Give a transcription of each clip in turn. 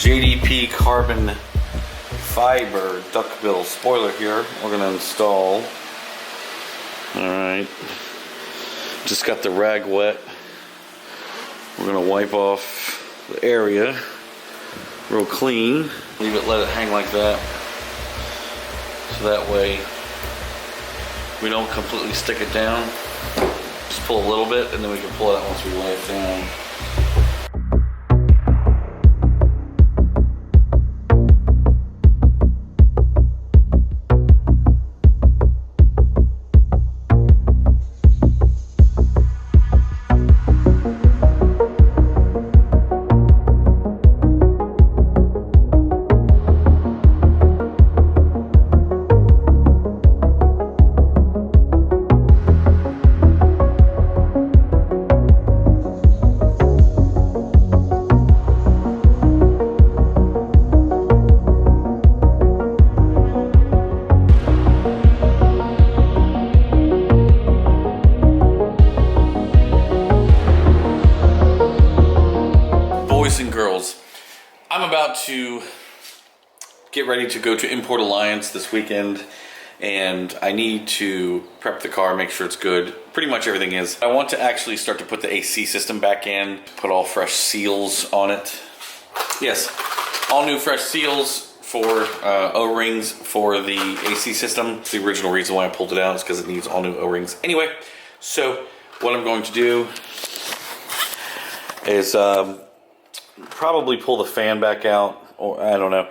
JDP carbon fiber duckbill spoiler here. We're going to install. Alright, just got the rag wet. We're going to wipe off the area real clean. Leave it, let it hang like that. So that way we don't completely stick it down. Just pull a little bit and then we can pull it out once we lay it down. Boys and girls, I'm about to get ready to go to Import Alliance this weekend, and I need to prep the car, make sure it's good. Pretty much everything is. I want to actually start to put the AC system back in, put all fresh seals on it. Yes, all new fresh seals for O-rings for the AC system. It's the original reason why I pulled it out is because it needs all new O-rings. Anyway, so what I'm going to do is probably pull the fan back out, or I don't know,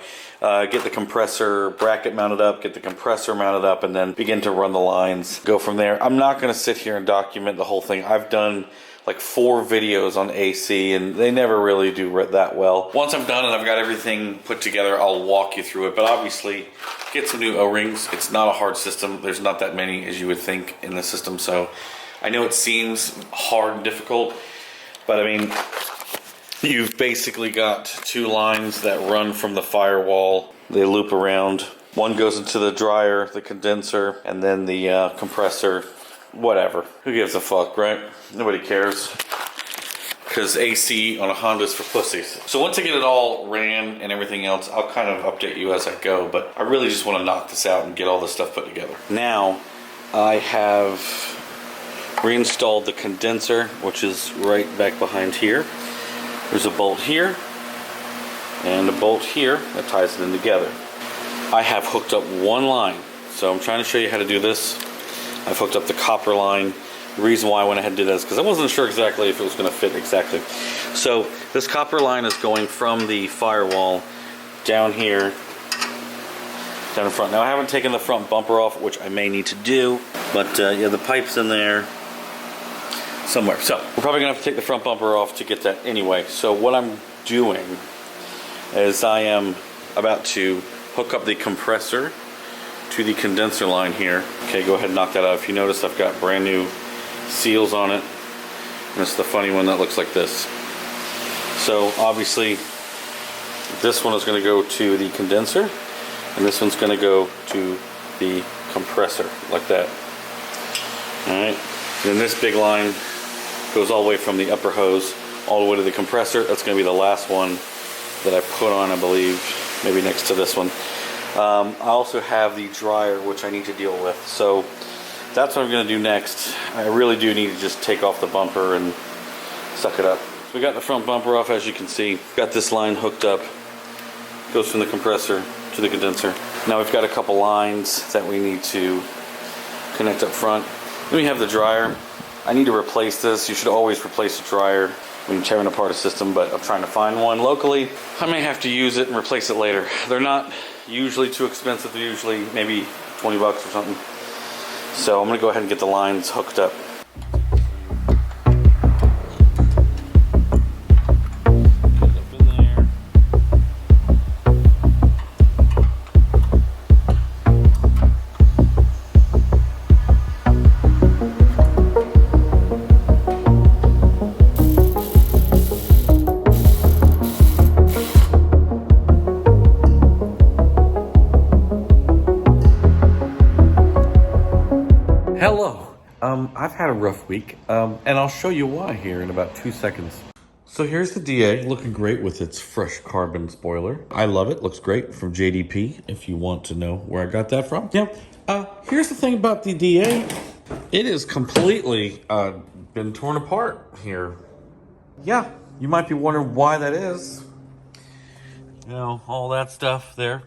get the compressor bracket mounted up, get the compressor mounted up, and then begin to run the lines, go from there. I'm not going to sit here and document the whole thing. I've done like 4 videos on AC and they never really do that well. Once I'm done and I've got everything put together, I'll walk you through it, but obviously get some new O-rings. It's not a hard system. There's not that many as you would think in the system, so I know it seems hard and difficult, but I mean, you've basically got 2 lines that run from the firewall. They loop around. One goes into the dryer, the condenser, and then the compressor. Whatever. Who gives a fuck, right? Nobody cares. Because AC on a Honda is for pussies. So once I get it all ran and everything else, I'll kind of update you as I go. But I really just want to knock this out and get all this stuff put together. Now, I have reinstalled the condenser, which is right back behind here. There's a bolt here and a bolt here that ties it in together. I have hooked up one line, so I'm trying to show you how to do this. I've hooked up the copper line. The reason why I went ahead and did that is because I wasn't sure exactly if it was going to fit exactly. So this copper line is going from the firewall down here, down in front. Now I haven't taken the front bumper off, which I may need to do, but yeah, the pipe's in there somewhere. So we're probably gonna have to take the front bumper off to get that anyway. So what I'm doing is I am about to hook up the compressor to the condenser line here. Okay, go ahead and knock that out. If you notice, I've got brand new seals on it. And it's the funny one that looks like this. So obviously this one is gonna go to the condenser and this one's gonna go to the compressor like that. All right, and then this big line goes all the way from the upper hose all the way to the compressor. That's going to be the last one that I put on, I believe, maybe next to this one. I also have the dryer, which I need to deal with. So that's what I'm going to do next. I really do need to just take off the bumper and suck it up. So we got the front bumper off, as you can see. Got this line hooked up. Goes from the compressor to the condenser. Now we've got a couple lines that we need to connect up front. Then we have the dryer. I need to replace this. You should always replace a dryer when you're tearing apart a system, but I'm trying to find one locally. I may have to use it and replace it later. They're not usually too expensive. They're usually maybe 20 bucks or something. So I'm gonna go ahead and get the lines hooked up. Hello. I've had a rough week, and I'll show you why here in about 2 seconds. So here's the DA, looking great with its fresh carbon spoiler. I love it, looks great, from JDP, if you want to know where I got that from. Yeah, here's the thing about the DA. It is completely been torn apart here. Yeah, you might be wondering why that is. You know, all that stuff there.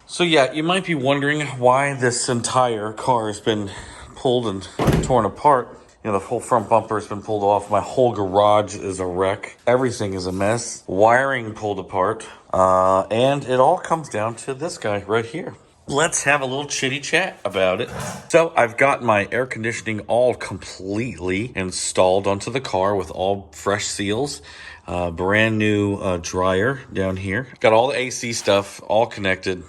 So yeah, you might be wondering why this entire car has been pulled and torn apart. You know, the whole front bumper has been pulled off. My whole garage is a wreck. Everything is a mess. Wiring pulled apart. And it all comes down to this guy right here. Let's have a little chitty chat about it. So I've got my air conditioning all completely installed onto the car with all fresh seals. Brand new dryer down here. Got all the AC stuff all connected.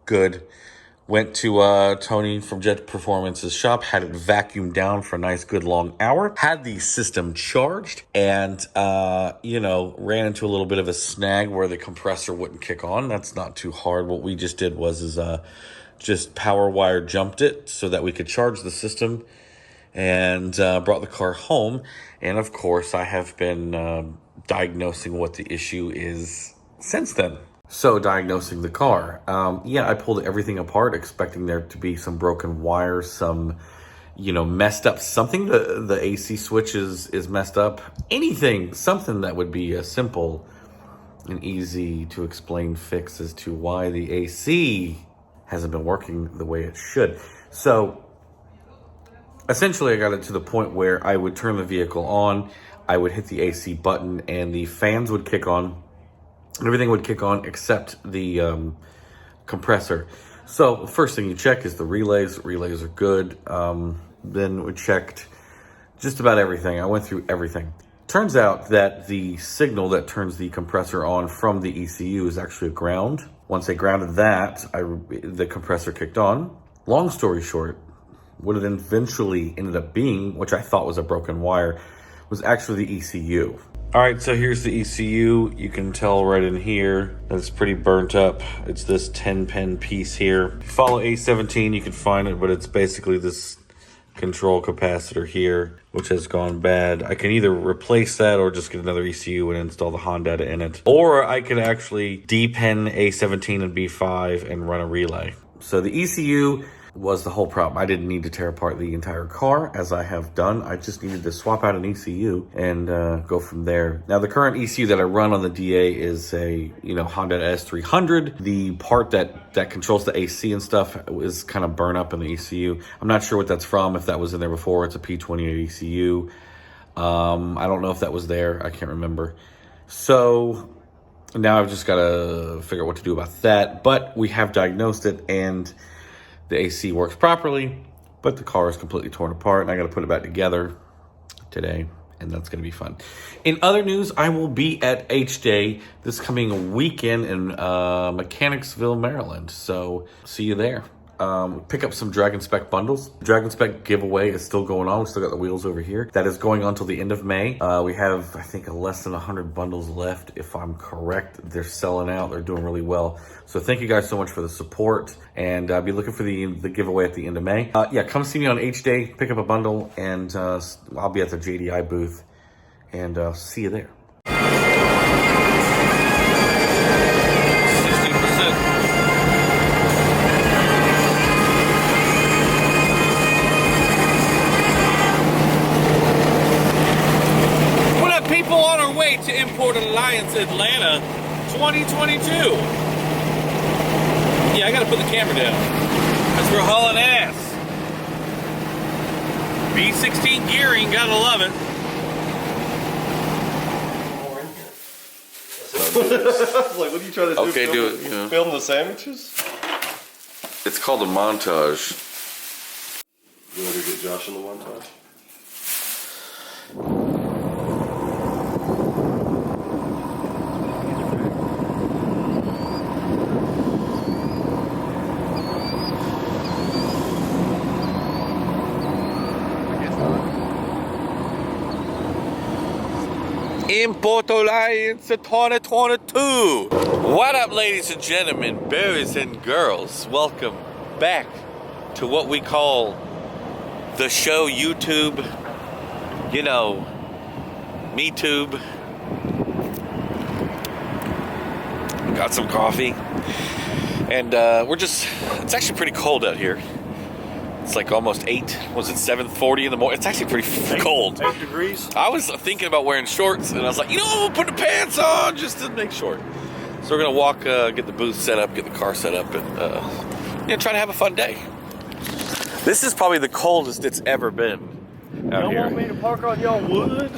Good. Went to Tony from Jet Performance's shop, had it vacuumed down for a nice good long hour, had the system charged, and, you know, ran into a little bit of a snag where the compressor wouldn't kick on. That's not too hard. What we just did was just power wire jumped it so that we could charge the system, and brought the car home. And, of course, I have been diagnosing what the issue is since then. So diagnosing the car, yeah, I pulled everything apart, expecting there to be some broken wires, some, you know, messed up, something, the AC switch is messed up, anything, something that would be a simple and easy to explain fix as to why the AC hasn't been working the way it should. So essentially I got it to the point where I would turn the vehicle on, I would hit the AC button, and the fans would kick on. Everything would kick on except the compressor. So first thing you check is the relays. Relays are good. Then we checked just about everything. I went through everything. Turns out that the signal that turns the compressor on from the ECU is actually a ground. Once they grounded that, the compressor kicked on. Long story short, what it eventually ended up being, which I thought was a broken wire, was actually the ECU. All right, so here's the ECU. You can tell right in here that it's pretty burnt up. It's this 10-pin piece here. If you follow A17, you can find it, but it's basically this control capacitor here, which has gone bad. I can either replace that or just get another ECU and install the Honda in it. Or I could actually depin A17 and B5 and run a relay. So the ECU was the whole problem. I didn't need to tear apart the entire car, as I have done. I just needed to swap out an ECU and go from there. Now, the current ECU that I run on the DA is a, you know, Honda S300. The part that controls the AC and stuff is kind of burnt up in the ECU. I'm not sure what that's from, if that was in there before. It's a P28 ECU. I don't know if that was there. I can't remember. So now I've just got to figure out what to do about that. But we have diagnosed it, and the AC works properly, but the car is completely torn apart, and I got to put it back together today, and that's going to be fun. In other news, I will be at H-Day this coming weekend in Mechanicsville, Maryland, so see you there. Pick up some Dragon Spec bundles. Dragon Spec giveaway is still going on. We still got the wheels over here. That is going on till the end of May. We have, I think, less than 100 bundles left, if I'm correct. They're selling out. They're doing really well. So thank you guys so much for the support, and I'll be looking for the giveaway at the end of May. Yeah, come see me on H-Day, pick up a bundle, and I'll be at the JDI booth, and see you there. To Import Alliance Atlanta 2022. Yeah, I gotta put the camera down because we're hauling ass. B16 gearing, gotta love it. Like, what are you trying to do? Okay, do it, you know. Film the sandwiches? It's called a montage. You want to get Josh in the montage? Import Alliance 2022. What up, ladies and gentlemen, boys and girls? Welcome back to what we call the show YouTube. You know, MeTube. Got some coffee. And it's actually pretty cold out here. It's like almost 7:40 in the morning. It's actually pretty cold. 8 degrees. I was thinking about wearing shorts, and I was like, you know, I'm gonna put the pants on just to make short. So we're gonna walk, get the booth set up, get the car set up, and try to have a fun day. This is probably the coldest it's ever been out here. Want me to park on y'all wood?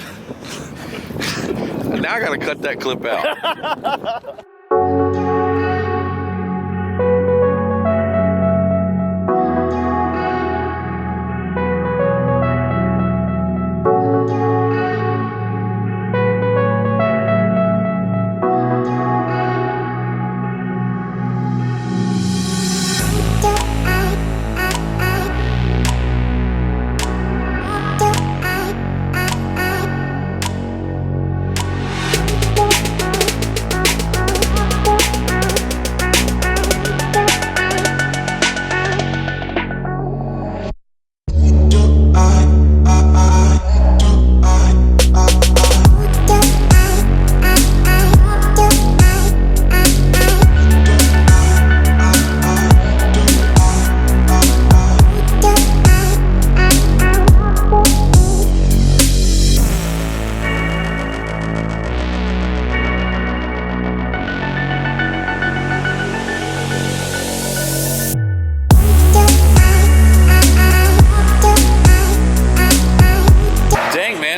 Now I gotta cut that clip out.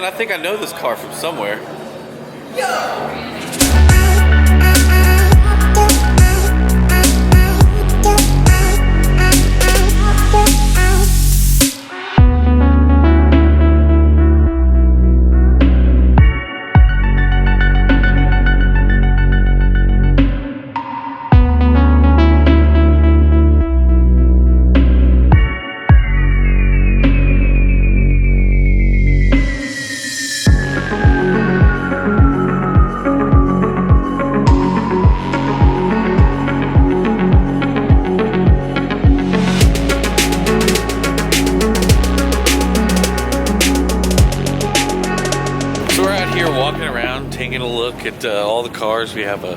I think I know this car from somewhere. Taking a look at all the cars. We have a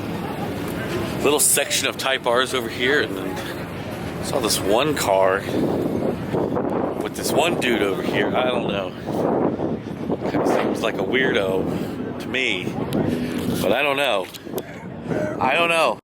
little section of Type R's over here, and then saw this one car with this one dude over here. I don't know. Kind of seems like a weirdo to me, but I don't know. I don't know.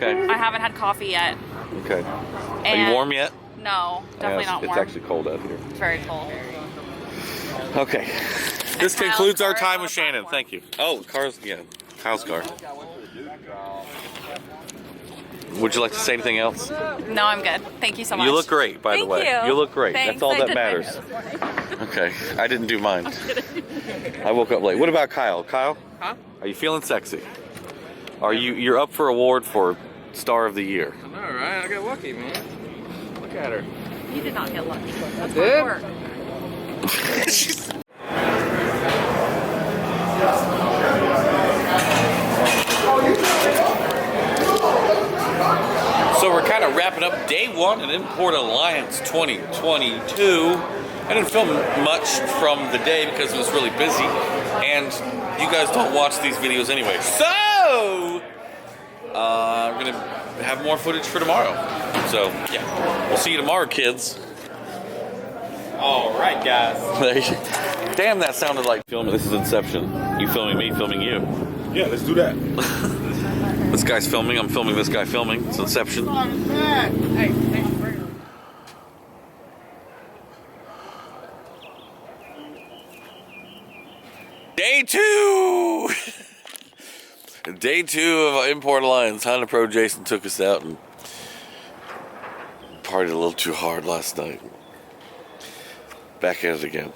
I haven't had coffee yet. Okay. Are you warm yet? No, definitely not warm. It's actually cold out here. It's very cold. Okay. This Kyle's concludes our car. time with Shannon. Thank you. Oh, car's, yeah. Kyle's car. Would you like to say anything else? No, I'm good. Thank you so much. You look great, by the way. Thank you. You look great. Thanks. That's all I that did my hair matters. this morning. Okay. I didn't do mine. I woke up late. What about Kyle? Kyle? Huh? Are you feeling sexy? You're up for award for Star of the Year. I know, right? I got lucky, man. Look at her. You did not get lucky. That's did? hard work. So we're kind of wrapping up day one at Import Alliance 2022. I didn't film much from the day because it was really busy, and you guys don't watch these videos anyway. So we're gonna have more footage for tomorrow. So yeah, we'll see you tomorrow, kids. All right, guys. Damn, that sounded like filming. This is Inception. You filming me, filming you. Yeah, let's do that. This guy's filming. I'm filming this guy filming. It's Inception. Day two! Day two of Import Alliance. Honda Pro Jason took us out and partied a little too hard last night. Back at it again.